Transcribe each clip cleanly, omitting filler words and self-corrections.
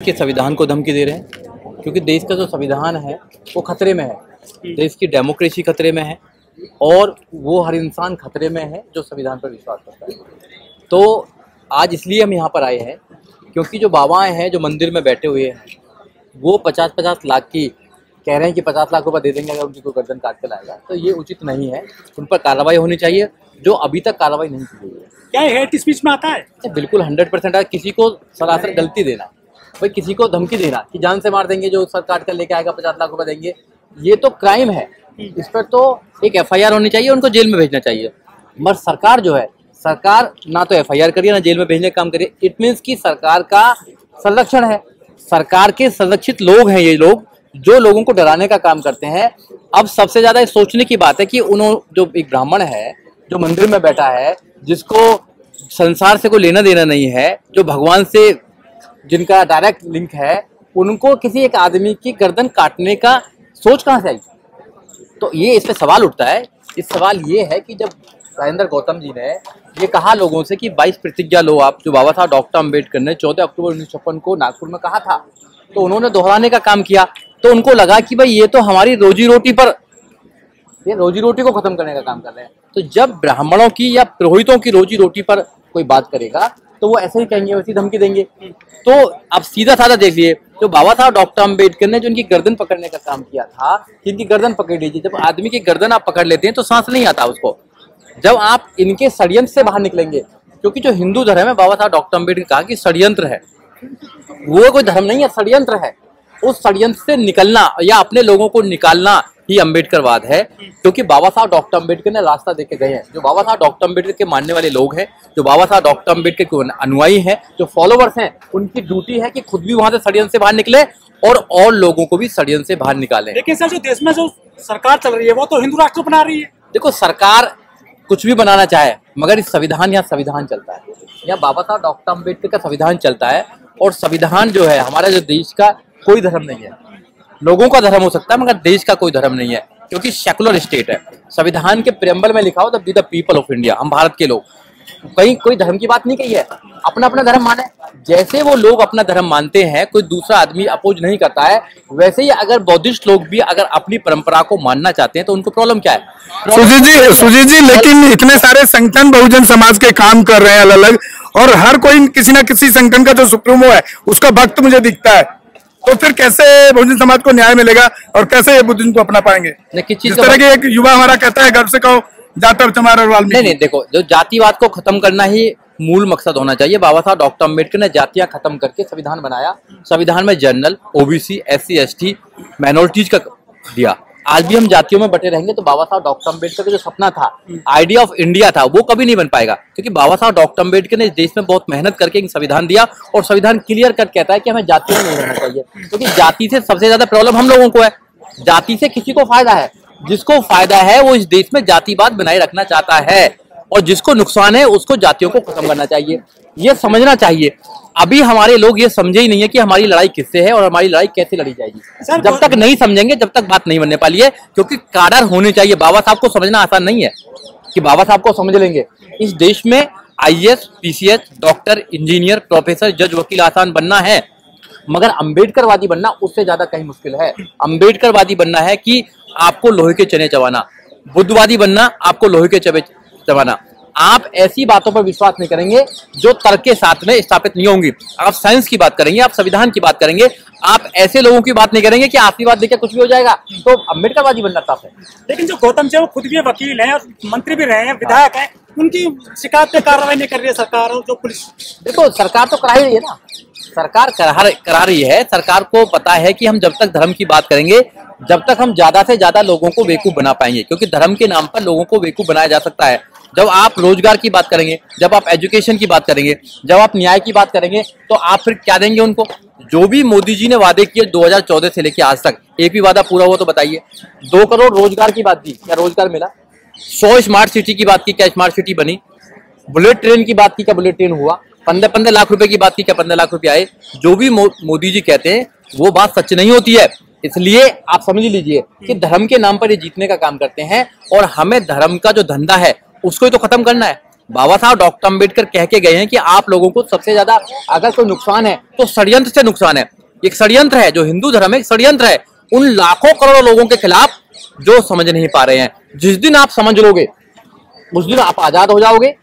के संविधान को धमकी दे रहे हैं क्योंकि देश का जो संविधान है वो खतरे में है। देश की डेमोक्रेसी खतरे में है और वो हर इंसान खतरे में है जो संविधान पर विश्वास करता है। तो आज इसलिए हम यहाँ पर आए हैं क्योंकि जो बाबाएं हैं जो मंदिर में बैठे हुए हैं वो 50-50 लाख की कह रहे हैं कि 50 लाख रुपए दे देंगे अगर उनकी कोई गर्दन काट के लाएगा, तो ये उचित नहीं है। उन पर कार्रवाई होनी चाहिए जो अभी तक कार्रवाई नहीं की गई है। क्या हेट स्पीच में आता है? बिल्कुल 100% किसी को सरासर गलती देना, भाई किसी को धमकी देना कि जान से मार देंगे, जो सर काट कर लेके आएगा 50 लाख रुपए देंगे, ये तो क्राइम है। इस पर तो एक FIR होनी चाहिए, उनको जेल में भेजना चाहिए। मगर सरकार जो है, सरकार ना तो FIR करिए ना जेल में भेजने का काम करिए। इट मीन्स कि सरकार का संरक्षण है, सरकार के संरक्षित लोग हैं ये लोग जो लोगों को डराने का काम करते हैं। अब सबसे ज्यादा सोचने की बात है कि उन्होंने जो एक ब्राह्मण है जो मंदिर में बैठा है, जिसको संसार से कोई लेना देना नहीं है, जो भगवान से जिनका डायरेक्ट लिंक है, उनको किसी एक आदमी की गर्दन काटने का सोच कहाँ से आई? तो ये इस पे सवाल उठता है। इस सवाल ये है कि जब राजेंद्र गौतम जी ने ये कहा लोगों से कि 22 प्रतिज्ञा लो आप, जो बाबा साहब डॉक्टर अम्बेडकर ने 14 अक्टूबर 1956 को नागपुर में कहा था, तो उन्होंने दोहराने का काम किया। तो उनको लगा कि भाई ये तो हमारी रोजी रोटी पर, ये रोजी रोटी को खत्म करने का काम कर रहे हैं। तो जब ब्राह्मणों की या पुरोहितों की रोजी रोटी पर कोई बात करेगा तो वो ऐसे ही कहेंगे, वैसी धमकी देंगे। तो अब सीधा साधा देख लिए, जो बाबा साहब डॉक्टर अम्बेडकर ने जो उनकी गर्दन पकड़ने का काम किया था, इनकी गर्दन पकड़ लीजिए। जब आदमी की गर्दन आप पकड़ लेते हैं तो सांस नहीं आता उसको। जब आप इनके षड्यंत्र से बाहर निकलेंगे, क्योंकि जो हिंदू धर्म है, बाबा साहब डॉक्टर अम्बेडकर कहा कि षड्यंत्र है, वो कोई धर्म नहीं है, षड्यंत्र है। उस षड्यंत्र से निकलना या अपने लोगों को निकालना ही अम्बेडकरवाद है। क्योंकि बाबा साहब डॉक्टर अम्बेडकर ने रास्ता देके गए हैं। जो बाबा साहब डॉक्टर अम्बेडकर के मानने वाले लोग हैं, जो बाबा साहब डॉक्टर अम्बेडकर के अनुयायी हैं, जो फॉलोवर्स हैं, उनकी ड्यूटी है कि खुद भी वहां से षड्यंत्र से बाहर निकले और लोगों को भी षड्यंत्र से बाहर निकालें। लेकिन सर, जो देश में जो सरकार चल रही है वो तो हिंदू राष्ट्र बना रही है। देखो, सरकार कुछ भी बनाना चाहे, मगर इस संविधान, यहाँ संविधान चलता है, यहाँ बाबा साहब डॉक्टर अम्बेडकर का संविधान चलता है। और संविधान जो है हमारा, जो देश का कोई धर्म नहीं है, लोगों का धर्म हो सकता है मगर देश का कोई धर्म नहीं है, क्योंकि सेकुलर स्टेट है। संविधान के प्रेम्बल में लिखा हो द पीपल ऑफ इंडिया, हम भारत के लोग। कहीं कोई धर्म की बात नहीं कही है, अपना अपना धर्म माने। जैसे वो लोग अपना धर्म मानते हैं, कोई दूसरा आदमी अपोज नहीं करता है, वैसे ही अगर बौद्धिस्ट लोग भी अगर अपनी परंपरा को मानना चाहते हैं तो उनको प्रॉब्लम क्या है? सुजीत जी, लेकिन इतने सारे संगठन बहुजन समाज के काम कर रहे हैं अलग अलग, और हर कोई किसी ना किसी संगठन का जो सुप्रीमो है उसका भक्त मुझे दिखता है। तो फिर कैसे बहुजन समाज को न्याय मिलेगा और कैसे ये बुद्धिज्म को अपना पाएंगे? जिस तरह के एक युवा हमारा कहता है, गर्व से कहो जाटव चमार और वाल्मीकि। नहीं, देखो, जो जातिवाद को खत्म करना ही मूल मकसद होना चाहिए। बाबा साहब डॉक्टर अम्बेडकर ने जातियां खत्म करके संविधान बनाया। संविधान में general, OBC, SC, ST, minorities का दिया। आज भी हम जातियों में बटे रहेंगे तो बाबा साहब डॉक्टर अम्बेडकर का जो सपना था, आइडिया ऑफ इंडिया था, वो कभी नहीं बन पाएगा। क्योंकि बाबा साहब डॉक्टर अम्बेडकर ने इस देश में बहुत मेहनत करके एक संविधान दिया, और संविधान क्लियर कट कहता है कि हमें जाति में नहीं रहना चाहिए। क्योंकि जाति से सबसे ज्यादा प्रॉब्लम हम लोगों को है। जाति से किसी को फायदा है, जिसको फायदा है वो इस देश में जातिवाद बनाए रखना चाहता है, और जिसको नुकसान है उसको जातियों को खत्म करना चाहिए। ये समझना चाहिए। अभी हमारे लोग ये समझे ही नहीं है कि हमारी लड़ाई किससे है और हमारी लड़ाई कैसे लड़ी जाएगी। जब तक नहीं समझेंगे, जब तक बात नहीं बनने वाली है। क्योंकि काडर होने चाहिए। बाबा साहब को समझना आसान नहीं है कि बाबा साहब को समझ लेंगे। इस देश में IAS, PCS, doctor, engineer, professor, जज, वकील आसान बनना है, मगर अम्बेडकरवादी बनना उससे ज्यादा कहीं मुश्किल है। अम्बेडकरवादी बनना है कि आपको लोहे के चने चबाना, बुद्धवादी बनना आपको लोहे के चने चबाना। आप ऐसी बातों पर विश्वास नहीं करेंगे जो तर्क के साथ में स्थापित नहीं होंगी। आप साइंस की बात करेंगे, आप संविधान की बात करेंगे, आप ऐसे लोगों की बात नहीं करेंगे कि आशीर्वाद देकर कुछ भी हो जाएगा। तो अम्बेडकरवादी बनना टफ है। लेकिन जो गौतम जी वो खुद भी वकील हैं और मंत्री भी रहे हैं, विधायक हैं, उनकी शिकायत पे कार्रवाई नहीं कर रही है सरकार और जो पुलिस। देखो, सरकार तो करा ही रही है ना, सरकार करा रही है। सरकार को पता है कि हम जब तक धर्म की बात करेंगे, जब तक हम ज्यादा से ज्यादा लोगों को बेवकूफ बना पाएंगे। क्योंकि धर्म के नाम पर लोगों को बेवकूफ बनाया जा सकता है। जब आप रोजगार की बात करेंगे, जब आप एजुकेशन की बात करेंगे, जब आप न्याय की बात करेंगे, तो आप फिर क्या देंगे उनको? जो भी मोदी जी ने वादे किए 2014 से लेकर आज तक, एक भी वादा पूरा हुआ तो बताइए। 2 करोड़ रोजगार की बात की, क्या रोजगार मिला? 100 स्मार्ट सिटी की बात की, क्या स्मार्ट सिटी बनी? बुलेट ट्रेन की बात की, क्या बुलेट ट्रेन हुआ? 15 लाख रुपए की बात की, क्या 15 लाख रुपए आए? जो भी मोदी जी कहते हैं वो बात सच नहीं होती है। इसलिए आप समझ लीजिए कि धर्म के नाम पर ये जीतने का काम करते हैं, और हमें धर्म का जो धंधा है उसको ही तो खत्म करना है। बाबा साहब डॉक्टर अम्बेडकर कह के गए हैं कि आप लोगों को सबसे ज्यादा अगर कोई नुकसान है तो षड्यंत्र से नुकसान है। एक षड्यंत्र है, जो हिंदू धर्म है, एक षड्यंत्र है उन लाखों करोड़ों लोगों के खिलाफ जो समझ नहीं पा रहे हैं। जिस दिन आप समझ लोगे उस दिन आप आजाद हो जाओगे,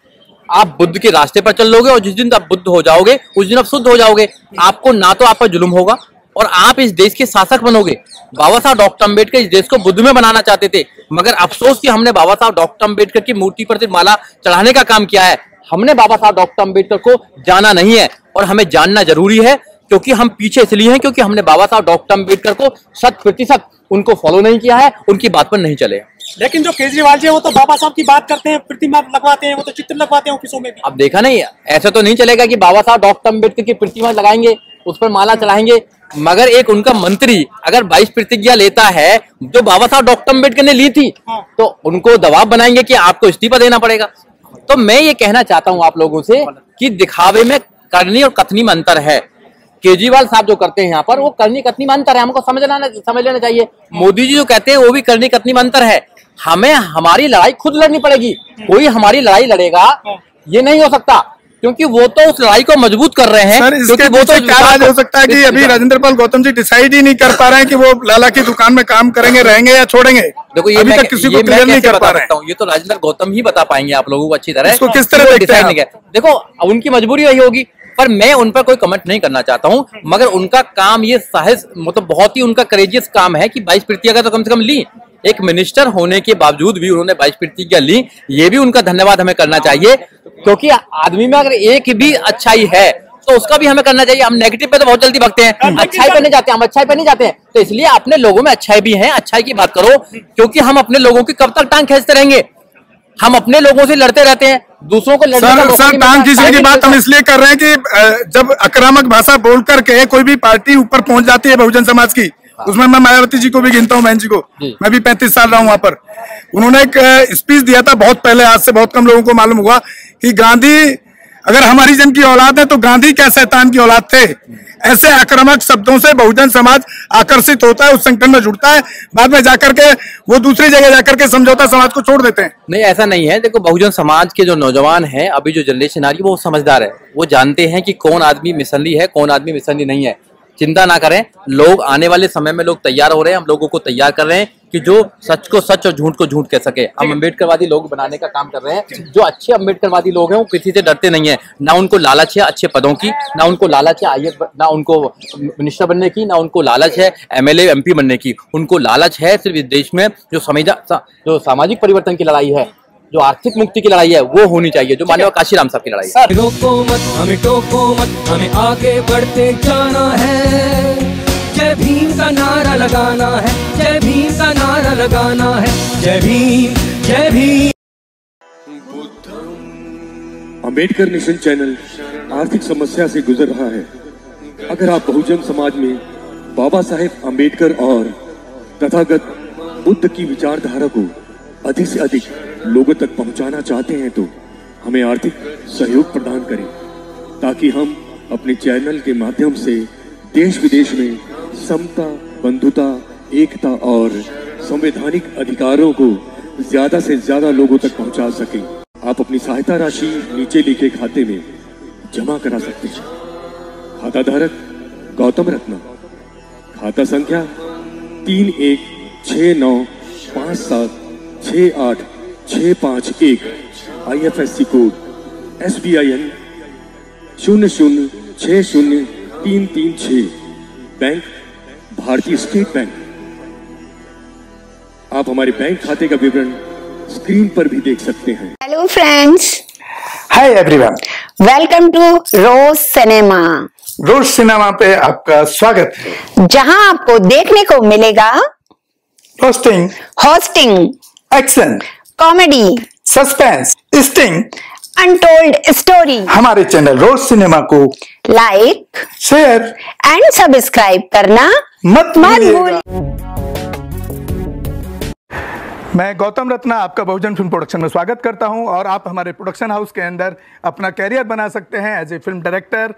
आप बुद्ध के रास्ते पर चल लोगे, और जिस दिन आप बुद्ध हो जाओगे उस दिन आप शुद्ध हो जाओगे। आपको ना तो आप पर जुल्म होगा और आप इस देश के शासक बनोगे। बाबा साहब डॉक्टर अम्बेडकर इस देश को बुद्ध में बनाना चाहते थे, मगर अफसोस कि हमने बाबा साहब डॉक्टर अम्बेडकर की मूर्ति पर माला चढ़ाने का काम किया है। हमने बाबा साहब डॉक्टर अम्बेडकर को जाना नहीं है, और हमें जानना जरूरी है, क्योंकि हम पीछे इसलिए हैं क्योंकि हमने बाबा साहब डॉक्टर अम्बेडकर को 100% उनको फॉलो नहीं किया है, उनकी बात पर नहीं चले। लेकिन जो केजरीवाल जी वो तो बाबा साहब की बात करते हैं, प्रतिमा लगवाते हैं, वो तो चित्र लगवाते हैं ऑफिसों में भी। अब देखा नहीं, ऐसा तो नहीं चलेगा कि बाबा साहब डॉक्टर अम्बेडकर की प्रतिमा लगाएंगे, उस पर माला चढ़ाएंगे, मगर एक उनका मंत्री अगर 22 प्रतिज्ञा लेता है जो बाबा साहब डॉक्टर अम्बेडकर ने ली थी, तो उनको दबाव बनाएंगे कि आपको इस्तीफा देना पड़ेगा। तो मैं ये कहना चाहता हूं आप लोगों से कि दिखावे में करनी और कथनी में अंतर है। केजरीवाल साहब जो करते हैं यहाँ पर, वो करनी कथनी में अंतर है, हमको समझ लेना चाहिए। मोदी जी जो कहते हैं वो भी करनी कथनी में अंतर है। हमें हमारी लड़ाई खुद लड़नी पड़ेगी, कोई हमारी लड़ाई लड़ेगा ये नहीं हो सकता, क्योंकि वो तो उस लड़ाई को मजबूत कर रहे हैं। सर, इसके वो तो क्या राज हो सकता है कि अभी राजेंद्र पाल गौतम जी डिसाइड ही नहीं कर पा रहे हैं कि वो लाला की दुकान में काम करेंगे, रहेंगे या छोड़ेंगे। देखो ये अभी तक किसी को क्लियर नहीं कर पा रहे हैं। ये तो राजेंद्र गौतम ही बता पाएंगे आप लोगों को अच्छी तरह, इसको किस तरह डिसाइड नहीं किया। देखो उनकी मजबूरी वही होगी, पर मैं उन पर कोई कमेंट नहीं करना चाहता हूं, मगर उनका काम ये साहस मतलब बहुत ही उनका करेजियस काम है कि 22 प्रतिज्ञा तो कम से कम ली। एक मिनिस्टर होने के बावजूद भी उन्होंने 22 प्रतिज्ञा ली, ये भी उनका धन्यवाद हमें करना चाहिए, क्योंकि आदमी में अगर एक भी अच्छाई है तो उसका भी हमें करना चाहिए। हम नेगेटिव पे तो बहुत जल्दी भागते हैं, अच्छाई पे नहीं जाते, हम अच्छाई पे नहीं जाते हैं। तो इसलिए अपने लोगों में अच्छाई भी है, अच्छाई की बात करो, क्योंकि हम अपने लोगों की कब तक टांग खींचते रहेंगे। हम अपने लोगों से लड़ते रहते हैं, दूसरों को लड़ने का सर टांग खींचने की बात हम इसलिए कर रहे हैं कि जब आक्रामक भाषा बोल करके कोई भी पार्टी ऊपर पहुंच जाती है बहुजन समाज की, उसमें मैं मायावती जी को भी गिनता हूं, बहन जी को, मैं भी 35 साल रहा हूं वहां पर। उन्होंने एक स्पीच दिया था बहुत पहले, आज से बहुत कम लोगों को मालूम हुआ कि गांधी अगर हमारी जन की औलाद है तो गांधी क्या शैतान की औलाद थे। ऐसे आक्रामक शब्दों से बहुजन समाज आकर्षित होता है, उस संगठन में जुड़ता है, बाद में जाकर के वो दूसरी जगह जाकर के समझौता समाज को छोड़ देते हैं। नहीं, ऐसा नहीं है। देखो बहुजन समाज के जो नौजवान हैं, अभी जो जनरेशन आ रही है वो समझदार है, वो जानते हैं कि कौन आदमी मिसली है, कौन आदमी मिसली नहीं है। चिंता ना करें, लोग आने वाले समय में लोग तैयार हो रहे हैं, हम लोगों को तैयार कर रहे हैं कि जो सच को सच और झूठ को झूठ कह सके। हम अम्बेडकरवादी लोग बनाने का काम कर रहे हैं। जो अच्छे अम्बेडकरवादी लोग हैं वो किसी से डरते नहीं है, ना उनको लालच है अच्छे पदों की, ना उनको लालच है आईएएस, ना उनको मिनिस्टर बनने की, ना उनको लालच है एमएलए एमपी बनने की। उनको लालच है सिर्फ इस देश में जो सामाजिक परिवर्तन की लड़ाई है, जो आर्थिक मुक्ति की लड़ाई है, वो होनी चाहिए, जो माननीय काशीराम साहब की लड़ाई है। रोको मत, हमें टोको मत, हमें आगे बढ़ते जाना है। जय भीम का नारा लगाना है, जय भीम का नारा लगाना है, जय भीम जय भीम। अंबेडकर नेशन चैनल आर्थिक समस्या से गुजर रहा है। अगर आप बहुजन समाज में बाबा साहेब अंबेडकर और तथागत बुद्ध की विचारधारा को अधिक से अधिक लोगों तक पहुंचाना चाहते हैं तो हमें आर्थिक सहयोग प्रदान करें, ताकि हम अपने चैनल के माध्यम से देश विदेश में समता, बंधुता, एकता और संवैधानिक अधिकारों को ज्यादा से ज्यादा लोगों तक पहुंचा सकें। आप अपनी सहायता राशि नीचे लिखे खाते में जमा करा सकते हैं। खाता धारक गौतम रत्ना, खाता संख्या 3169576865 IFSC कोड SBIN 0060336, बैंक भारतीय स्टेट बैंक। आप हमारे बैंक खाते का विवरण स्क्रीन पर भी देख सकते हैं। Hello friends, hi everyone, welcome to Rose Cinema. Rose Cinema पे आपका स्वागत है, जहां आपको देखने को मिलेगा hosting, action, comedy, suspense, sting, untold story. हमारे चैनल रोज सिनेमा को लाइक, शेयर एंड सब्सक्राइब करना मत भूलिएगा। भूलिए। मैं गौतम रत्ना आपका बहुजन फिल्म प्रोडक्शन में स्वागत करता हूं, और आप हमारे प्रोडक्शन हाउस के अंदर अपना कैरियर बना सकते हैं as a film director,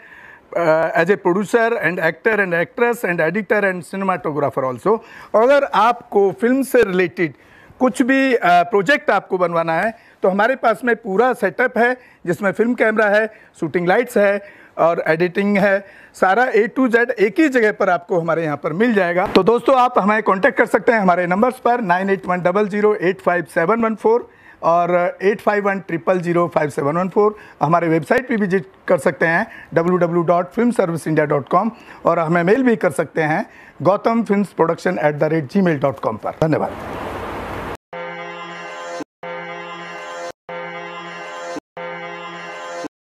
as a producer and actor and actress and editor and cinematographer also. अगर आपको फिल्म से रिलेटेड कुछ भी प्रोजेक्ट आपको बनवाना है तो तो हमारे पास में पूरा सेटअप है जिसमें फिल्म कैमरा है, शूटिंग लाइट्स है और एडिटिंग है। सारा A to Z एक ही जगह पर आपको हमारे यहाँ पर मिल जाएगा। तो दोस्तों आप हमें कांटेक्ट कर सकते हैं हमारे नंबर्स पर 9810085714 और 8510005714। हमारे वेबसाइट पे विजिट कर सकते हैं www.filmserviceindia.com और हमें मेल भी कर सकते हैं gautamfilmsproduction@gmail.com पर। धन्यवाद।